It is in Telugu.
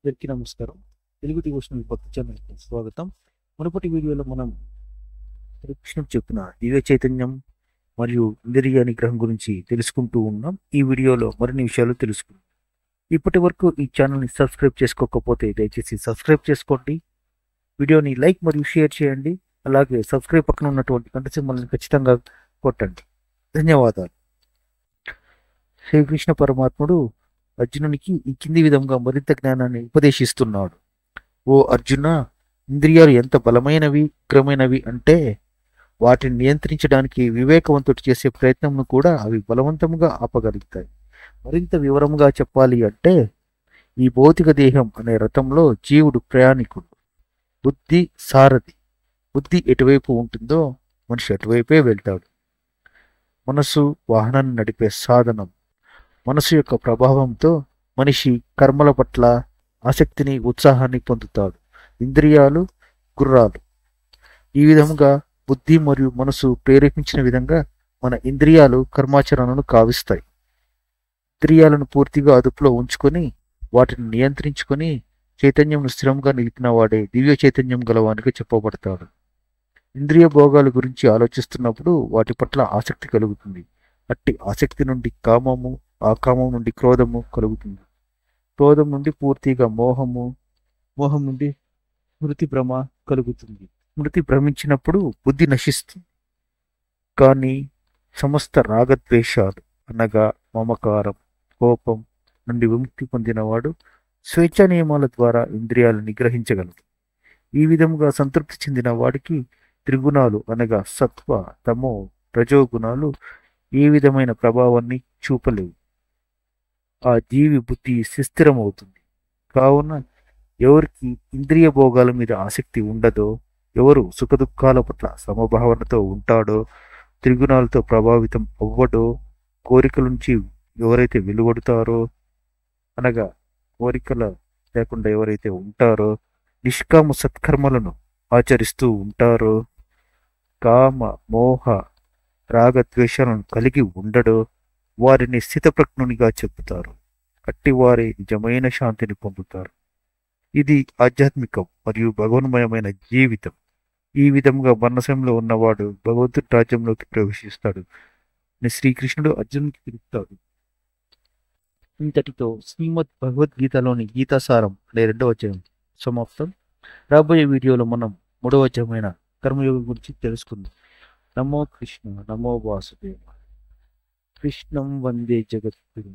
అందరికీ నమస్కారం. తెలుగు డివోషనల్ భక్తి ఛానల్‌కి స్వాగతం. మునుపటి వీడియోలో మనం శ్రీకృష్ణుడు చెప్పిన దివ్య చైతన్యం మరియు ఇంద్రియ నిగ్రహం గురించి తెలుసుకుంటూ ఉన్నాం. ఈ వీడియోలో మరిన్ని విషయాలు తెలుసుకుందాం. ఇప్పటి వరకు ఈ ఛానల్ని సబ్స్క్రైబ్ చేసుకోకపోతే దయచేసి సబ్స్క్రైబ్ చేసుకోండి. వీడియోని లైక్ మరియు షేర్ చేయండి. అలాగే సబ్స్క్రైబ్ పక్కన ఉన్నటువంటి గంట సింబల్ని ఖచ్చితంగా కొట్టండి. ధన్యవాదాలు. శ్రీకృష్ణ పరమాత్ముడు అర్జునునికి ఈ కింది విధంగా మరింత జ్ఞానాన్ని ఉపదేశిస్తున్నాడు. ఓ అర్జున, ఇంద్రియాలు ఎంత బలమైనవి, ఉగ్రమైనవి అంటే వాటిని నియంత్రించడానికి వివేకవంతుడు చేసే ప్రయత్నంను కూడా అవి బలవంతంగా ఆపగలుగుతాయి. మరింత వివరంగా చెప్పాలి అంటే ఈ భౌతిక దేహం అనే రథంలో జీవుడు ప్రయాణికుడు, బుద్ధి సారథి. బుద్ధి ఎటువైపు ఉంటుందో మనిషి అటువైపే వెళ్తాడు. మనసు వాహనాన్ని నడిపే సాధనం. మనసు యొక్క ప్రభావంతో మనిషి కర్మల పట్ల ఆసక్తిని, ఉత్సాహాన్ని పొందుతాడు. ఇంద్రియాలు గుర్రాలు. ఈ విధంగా బుద్ధి మరియు మనసు ప్రేరేపించిన విధంగా మన ఇంద్రియాలు కర్మాచరణను కావిస్తాయి. ఇంద్రియాలను పూర్తిగా అదుపులో ఉంచుకొని వాటిని నియంత్రించుకొని చైతన్యంను స్థిరంగా నిలిపిన వాడే దివ్య చైతన్యం గలవానికి చెప్పబడతాడు. ఇంద్రియ భోగాల గురించి ఆలోచిస్తున్నప్పుడు వాటి పట్ల ఆసక్తి కలుగుతుంది. అట్టి ఆసక్తి నుండి కామము, ఆ కామం నుండి క్రోధము కలుగుతుంది. క్రోధం నుండి పూర్తిగా మోహము, మోహం నుండి స్మృతి భ్రమ కలుగుతుంది. స్మృతి భ్రమించినప్పుడు బుద్ధి నశిస్తుంది. కానీ సమస్త రాగద్వేషాలు అనగా మమకారం, కోపం నుండి విముక్తి పొందినవాడు స్వేచ్ఛా నియమాల ద్వారా ఇంద్రియాలు నిగ్రహించగలడు. ఈ విధంగా సంతృప్తి చెందిన వాడికి త్రిగుణాలు అనగా సత్వ, తమో, రజోగుణాలు ఏ విధమైన ప్రభావాన్ని చూపలేవు. ఆ జీవి బుద్ధి సుస్థిరమవుతుంది. కావున ఎవరికి ఇంద్రియ భోగాల మీద ఆసక్తి ఉండదో, ఎవరు సుఖదుఖాల పట్ల సమభావనతో ఉంటాడో, త్రిగుణాలతో ప్రభావితం అవ్వడో, కోరికల నుంచి ఎవరైతే వెలువడతారో అనగా కోరికల లేకుండా ఎవరైతే ఉంటారో, నిష్కామ సత్కర్మలను ఆచరిస్తూ ఉంటారో, కామ మోహ రాగద్వేషాలను కలిగి ఉండడో వారిని స్థితప్రజ్ఞునిగా చెబుతారు. అట్టివారే నిజమైన శాంతిని పొందుతారు. ఇది ఆధ్యాత్మికం మరియు భగవన్మయమైన జీవితం. ఈ విధంగా మరణశంలో ఉన్నవాడు భగవంతుడి రాజ్యంలోకి ప్రవేశిస్తాడు అని శ్రీకృష్ణుడు అర్జునుడికి తెలుపుతాడు. ఇంతటితో శ్రీమద్ భగవద్గీతలోని గీతాసారం అనే 2వ అధ్యాయం సమాప్తం. రాబోయే వీడియోలో మనం 3వ అధ్యాయమైన కర్మయోగం గురించి తెలుసుకుందాం. నమో కృష్ణ, నమో వాసుదేవ. కృష్ణం వందే జగద్గురు.